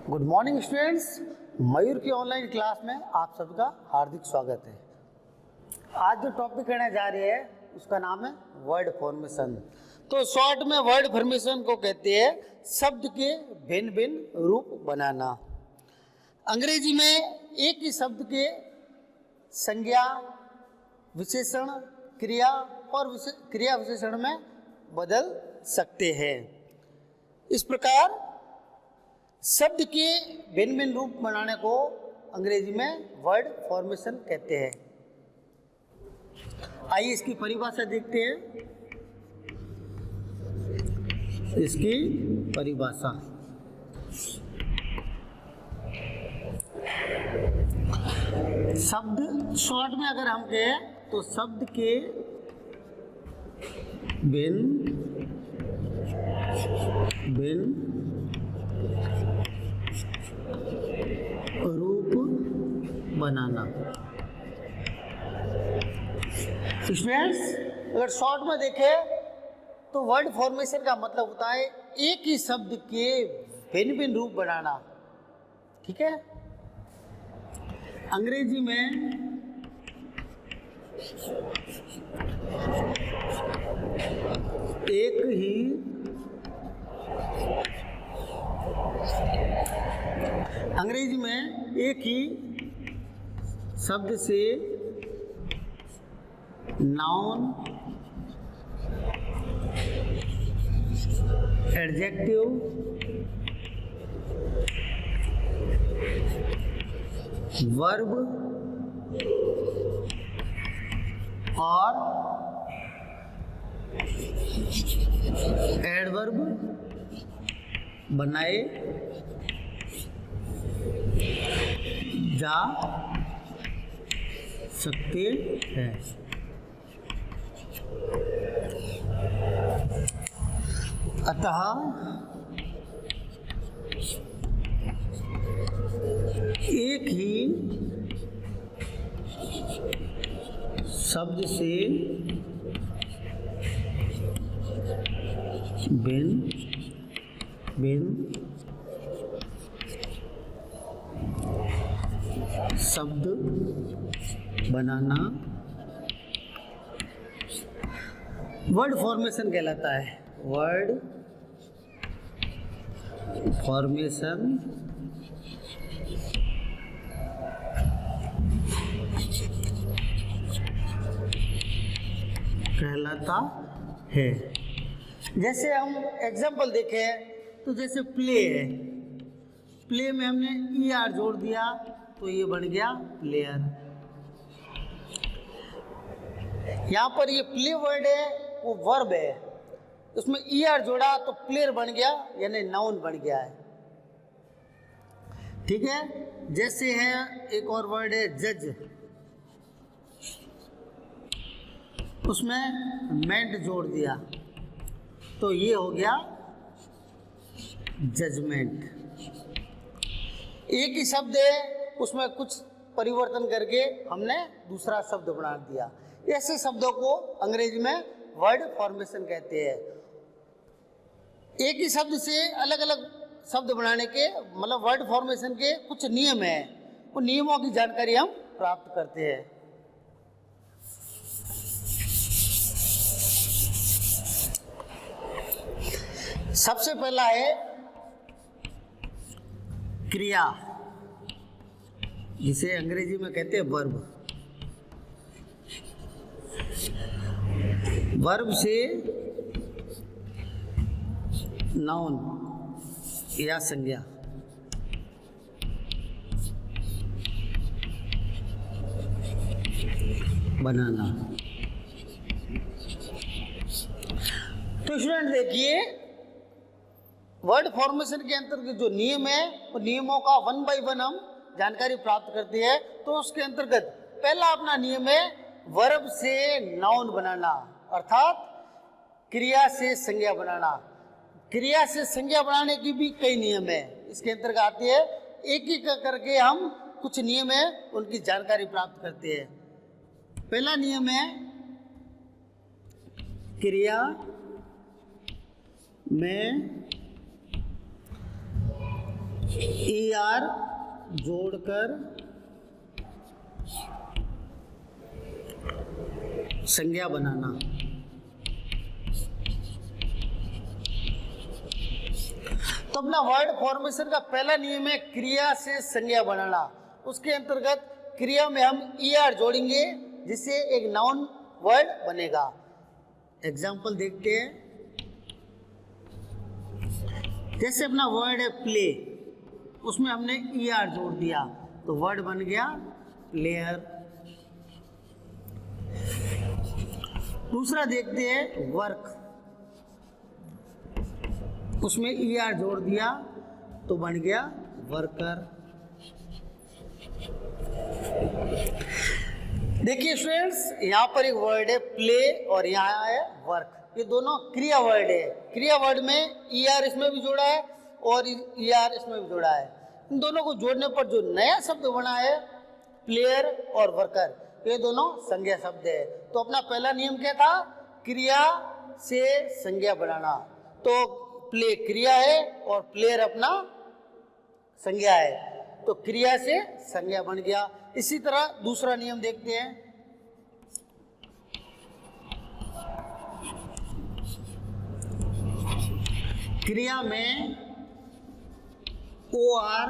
Good morning students, मयूर की online class में आप सबका हार्दिक स्वागत है। आज जो टॉपिक करने जा रहे हैं उसका नाम है वर्ड फॉर्मेशन। तो शॉर्ट में वर्ड फॉर्मेशन को कहते हैं शब्द के भिन्न भिन्न रूप बनाना। अंग्रेजी में एक ही शब्द के संज्ञा, विशेषण, क्रिया और क्रिया विशेषण में बदल सकते हैं। इस प्रकार शब्द के भिन्न भिन्न रूप बनाने को अंग्रेजी में वर्ड फॉर्मेशन कहते हैं। आइए इसकी परिभाषा देखते हैं। इसकी परिभाषा शब्द शॉर्ट में अगर हम कहें तो शब्द के भिन्न भिन्न रूप बनाना। स्टूडेंट्स, अगर शॉर्ट में देखें तो वर्ड फॉर्मेशन का मतलब होता है एक ही शब्द के भिन्न भिन्न रूप बनाना। ठीक है। अंग्रेजी में एक ही अंग्रेजी में एक ही शब्द से नाउन, एडजेक्टिव, वर्ब और एडवर्ब बनाए जा सकते हैं। अतः एक ही शब्द से भिन्न भिन्न शब्द बनाना वर्ड फॉर्मेशन कहलाता है। वर्ड फॉर्मेशन कहलाता है। जैसे हम एग्जाम्पल देखें तो जैसे प्ले है, प्ले में हमने ER जोड़ दिया तो ये बन गया प्लेयर। यहाँ पर ये प्ले वर्ड है वो वर्ब है, उसमें ER जोड़ा तो प्लेयर बन गया यानी नाउन बन गया है। ठीक है। जैसे है एक और वर्ड है जज, उसमें मेंट जोड़ दिया तो ये हो गया जजमेंट। एक ही शब्द है उसमें कुछ परिवर्तन करके हमने दूसरा शब्द बना दिया। ऐसे शब्दों को अंग्रेजी में वर्ड फॉर्मेशन कहते हैं। एक ही शब्द से अलग अलग शब्द बनाने के मतलब वर्ड फॉर्मेशन के कुछ नियम हैं, उन नियमों की जानकारी हम प्राप्त करते हैं। सबसे पहला है क्रिया, जिसे अंग्रेजी में कहते हैं वर्ब। वर्ब से नाउन या संज्ञा। बनाना। तो स्टूडेंट देखिए, वर्ड फॉर्मेशन के अंतर्गत जो नियम है वो नियमों का 1 बाय 1 हम जानकारी प्राप्त करते हैं। तो उसके अंतर्गत पहला अपना नियम है वर्ब से नाउन बनाना, अर्थात क्रिया से संज्ञा बनाना। क्रिया से संज्ञा बनाने की भी कई नियम है, इसके अंतर्गत आती है। एक एक करके हम कुछ नियम है उनकी जानकारी प्राप्त करते हैं। पहला नियम है क्रिया में ER जोड़कर संज्ञा बनाना। तो अपना वर्ड फॉर्मेशन का पहला नियम है क्रिया से संज्ञा बनाना। उसके अंतर्गत क्रिया में हम ER जोड़ेंगे जिससे एक नाउन वर्ड बनेगा। एग्जाम्पल देखते हैं। जैसे अपना वर्ड है प्ले, उसमें हमने ER जोड़ दिया तो वर्ड बन गया प्लेयर। दूसरा देखते हैं वर्क, उसमें ER जोड़ दिया तो बन गया वर्कर। देखिए स्टूडेंट्स, यहाँ पर एक वर्ड है प्ले और यहाँ है वर्क। ये दोनों क्रिया वर्ड है। क्रिया वर्ड में ER इसमें भी जोड़ा है और ER इसमें भी जोड़ा है। इन दोनों को जोड़ने पर जो नया शब्द बना है प्लेयर और वर्कर, ये दोनों संज्ञा शब्द है। तो अपना पहला नियम क्या था? क्रिया से संज्ञा बनाना। तो प्ले क्रिया है और प्लेयर अपना संज्ञा है, तो क्रिया से संज्ञा बन गया। इसी तरह दूसरा नियम देखते हैं। क्रिया में OR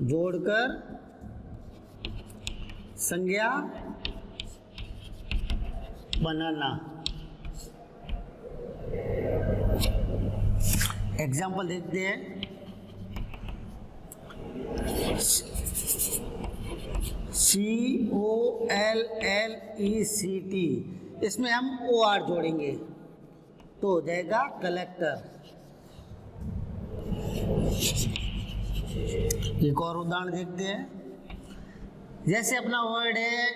जोड़कर संज्ञा बनाना। एग्जाम्पल देखते हैं। COLLECT, इसमें हम OR जोड़ेंगे तो हो जाएगा कलेक्टर। एक और उदाहरण देखते हैं। जैसे अपना वर्ड है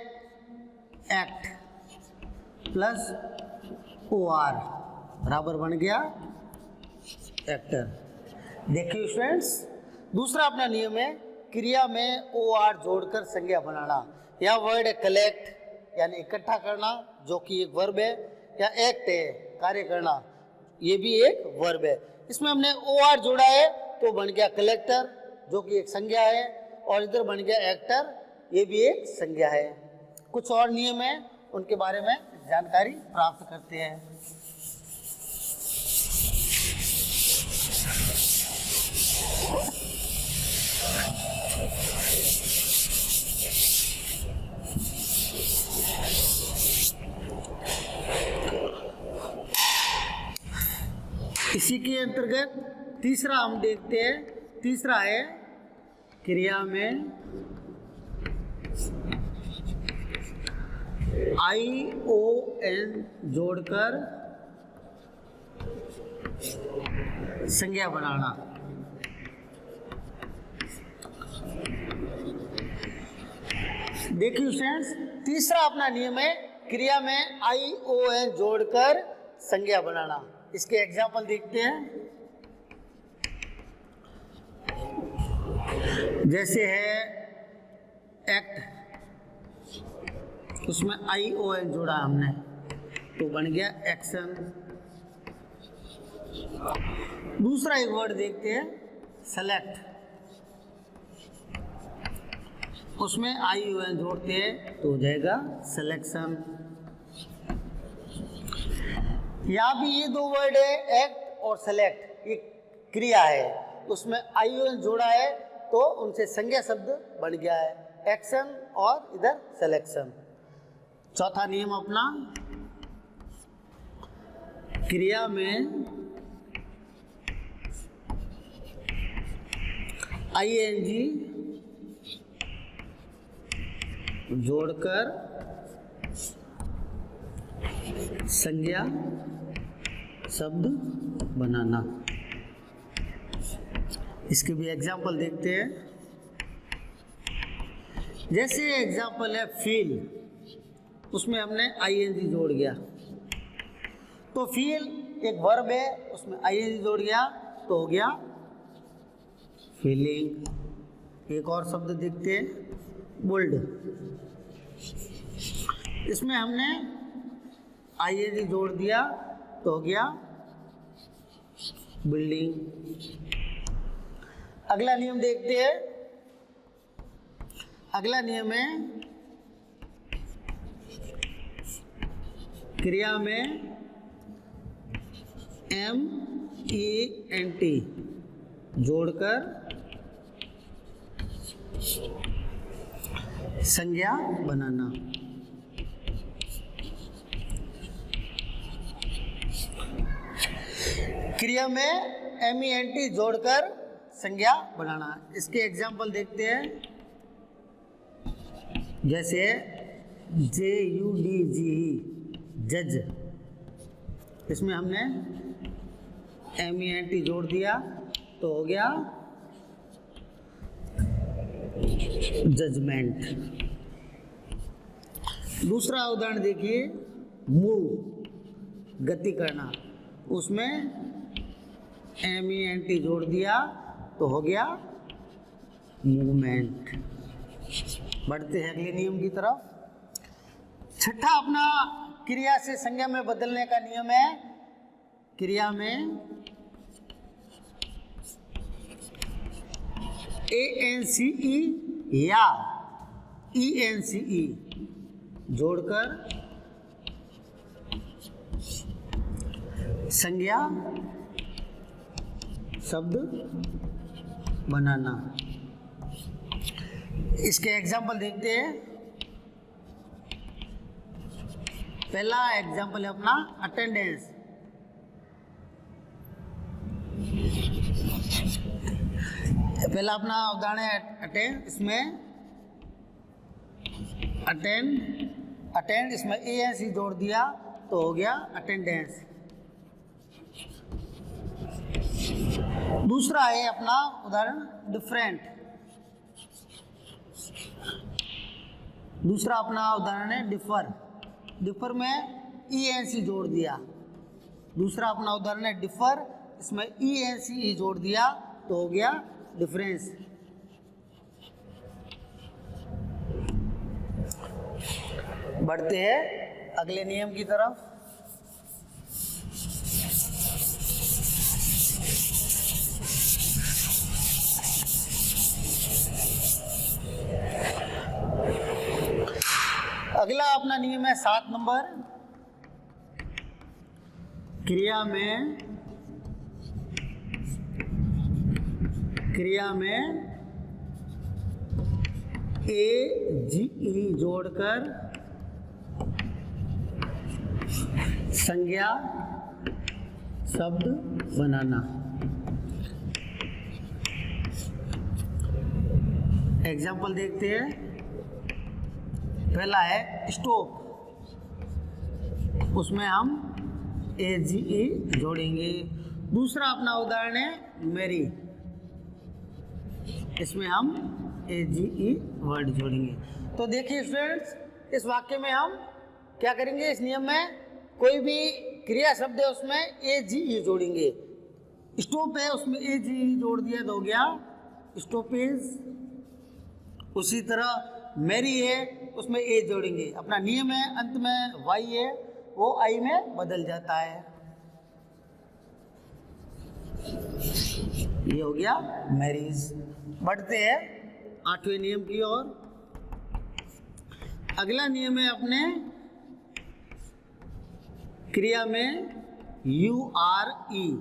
एक्ट प्लस OR बराबर बन गया एक्टर। देखिए स्टूडेंट्स, दूसरा अपना नियम है क्रिया में OR जोड़कर संज्ञा बनाना। यह वर्ड है कलेक्ट यानी इकट्ठा करना, जो कि एक वर्ब है, या एक्ट है कार्य करना, ये भी एक वर्ब है। इसमें हमने OR जोड़ा है तो बन गया कलेक्टर, जो कि एक संज्ञा है, और इधर बन गया एक्टर, ये भी एक संज्ञा है। कुछ और नियम है, उनके बारे में जानकारी प्राप्त करते हैं। इसी के अंतर्गत तीसरा हम देखते हैं। तीसरा है क्रिया में ION जोड़कर संज्ञा बनाना। देखिए फ्रेंड्स, तीसरा अपना नियम है क्रिया में ION जोड़कर संज्ञा बनाना। इसके एग्जाम्पल देखते हैं। जैसे है एक्ट, उसमें ION जोड़ा हमने तो बन गया एक्शन। दूसरा एक वर्ड देखते हैं सेलेक्ट, उसमें ION जोड़ते हैं तो हो जाएगा सिलेक्शन। यहाँ भी ये दो वर्ड है एक्ट और सेलेक्ट, ये क्रिया है, उसमें ION जोड़ा है तो उनसे संज्ञा शब्द बन गया है एक्शन और इधर सिलेक्शन। चौथा नियम अपना क्रिया में ING जोड़कर संज्ञा शब्द बनाना। इसके भी एग्जाम्पल देखते हैं। जैसे एग्जाम्पल है फील, उसमें हमने ING जोड़ गया तो फील एक वर्ब है, उसमें ING जोड़ गया तो हो गया फीलिंग। एक और शब्द देखते हैं बुल्ड, इसमें हमने ING जोड़ दिया तो हो गया बिल्डिंग। अगला नियम देखते हैं। अगला नियम है क्रिया में MENT जोड़कर संज्ञा बनाना। क्रिया में MENT जोड़कर संज्ञा बनाना। इसके एग्जाम्पल देखते हैं। जैसे JUDGE जज, इसमें हमने MENT जोड़ दिया तो हो गया जजमेंट। दूसरा उदाहरण देखिए, मूव गति करना, उसमें MENT जोड़ दिया तो हो गया मूवमेंट। बढ़ते हैं अगले नियम की तरफ। छठा अपना क्रिया से संज्ञा में बदलने का नियम है। क्रिया में ANCE या ENCE जोड़कर संज्ञा शब्द बनाना। इसके एग्जाम्पल देखते हैं। पहला एग्जाम्पल है अपना अटेंडेंस। पहला अपना उदाहरण है अटेंड, इसमें अटेंड इसमें ANC जोड़ दिया तो हो गया अटेंडेंस। दूसरा है अपना उदाहरण डिफरेंट। दूसरा अपना उदाहरण है डिफर। डिफर में ENC जोड़ दिया। दूसरा अपना उदाहरण है डिफर, इसमें ENCE जोड़ दिया तो हो गया डिफरेंस। बढ़ते हैं अगले नियम की तरफ। अगला अपना नियम है 7 नंबर। क्रिया में AGE जोड़कर संज्ञा शब्द बनाना। एग्जाम्पल देखते हैं। पहला है स्टोव, उसमें हम AGE जोड़ेंगे। दूसरा अपना उदाहरण है मेरी, इसमें हम AGE वर्ड जोड़ेंगे। तो देखिए स्टूडेंट्स, इस वाक्य में हम क्या करेंगे, इस नियम में कोई भी क्रिया शब्द है उसमें AGE जोड़ेंगे। स्टोव है उसमें AGE जोड़ दिया तो हो गया स्टोपेज। उसी तरह मेरी है उसमें A जोड़ेंगे। अपना नियम है अंत में Y है वो I में बदल जाता है। ये हो गया मैरिज। बढ़ते हैं 8वें नियम की ओर। अगला नियम है अपने क्रिया में URE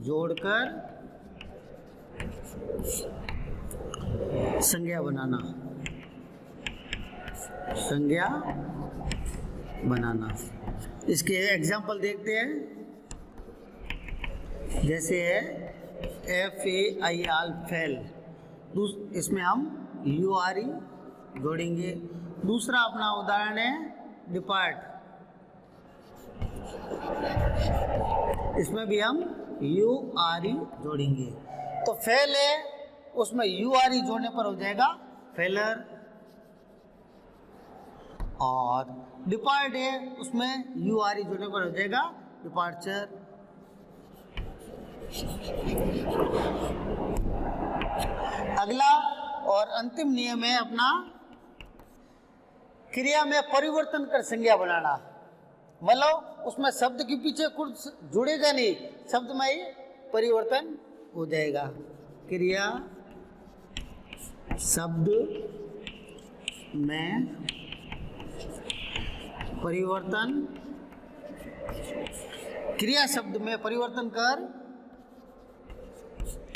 जोड़कर संज्ञा बनाना। संज्ञा बनाना। इसके एग्जाम्पल देखते हैं। जैसे है FAIL फेल, इसमें हम URE जोड़ेंगे। दूसरा अपना उदाहरण है डिपार्ट, इसमें भी हम URE जोड़ेंगे। तो फेल है उसमें URE जोड़ने पर हो जाएगा फेलर, और डिपार्ट है उसमें URE जोड़ने पर हो जाएगा डिपार्चर। अगला और अंतिम नियम है अपना क्रिया में परिवर्तन कर संज्ञा बनाना। मतलब उसमें शब्द के पीछे कुछ जुड़ेगा नहीं, शब्द में ही परिवर्तन हो जाएगा। क्रिया शब्द में परिवर्तन, क्रिया शब्द में परिवर्तन कर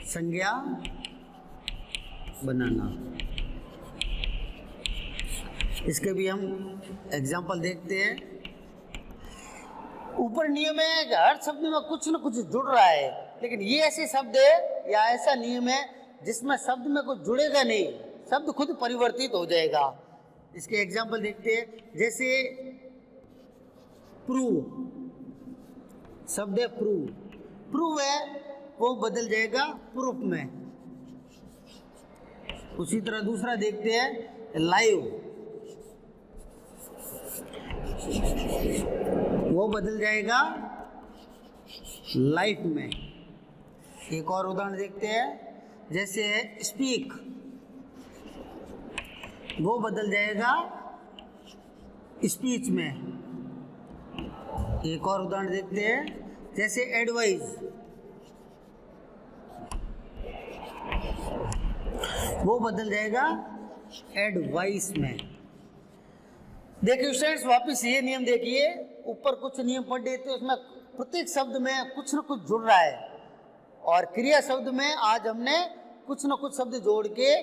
संज्ञा बनाना। इसके भी हम एग्जाम्पल देखते हैं। ऊपर नियम है कि हर शब्द में कुछ न कुछ जुड़ रहा है, लेकिन ये ऐसे शब्द है या ऐसा नियम है जिसमें शब्द में कुछ जुड़ेगा नहीं, शब्द खुद परिवर्तित हो जाएगा। इसके एग्जाम्पल देखते हैं। जैसे प्रूव, शब्द है प्रूव, प्रूव है वो बदल जाएगा प्रूफ में। उसी तरह दूसरा देखते हैं लाइव, वो बदल जाएगा लाइफ में। एक और उदाहरण देखते हैं, जैसे स्पीक, वो बदल जाएगा स्पीच में। एक और उदाहरण देखते हैं, जैसे एडवाइज, वो बदल जाएगा एडवाइस में। देखिए स्टूडेंट्स, वापस ये नियम देखिए, ऊपर कुछ नियम पढ़ देते हैं, उसमें प्रत्येक शब्द में कुछ न कुछ जुड़ रहा है, और क्रिया शब्द में आज हमने कुछ न कुछ शब्द जोड़ के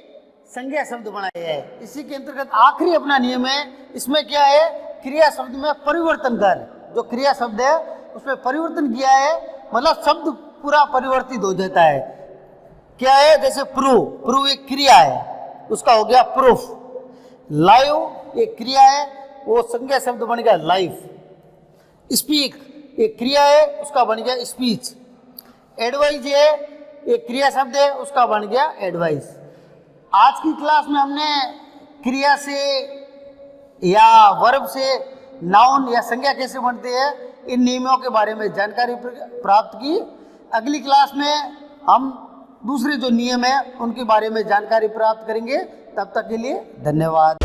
संज्ञा शब्द बनाए हैं। इसी के अंतर्गत आखिरी अपना नियम है, इसमें क्या है, क्रिया शब्द में परिवर्तन कर, जो क्रिया शब्द है उसमें परिवर्तन किया है, मतलब शब्द पूरा परिवर्तित हो जाता है। क्या है, जैसे प्रूव, प्रूव एक क्रिया है, उसका हो गया प्रूफ। लाइव एक क्रिया है, वो संज्ञा शब्द बन गया लाइफ। स्पीक एक क्रिया है, उसका बन गया स्पीच। एडवाइज है एक क्रिया शब्द है, उसका बन गया एडवाइस। आज की क्लास में हमने क्रिया से या वर्ब से नाउन या संज्ञा कैसे बनते हैं, इन नियमों के बारे में जानकारी प्राप्त की। अगली क्लास में हम दूसरे जो नियम है उनके बारे में जानकारी प्राप्त करेंगे। तब तक के लिए धन्यवाद।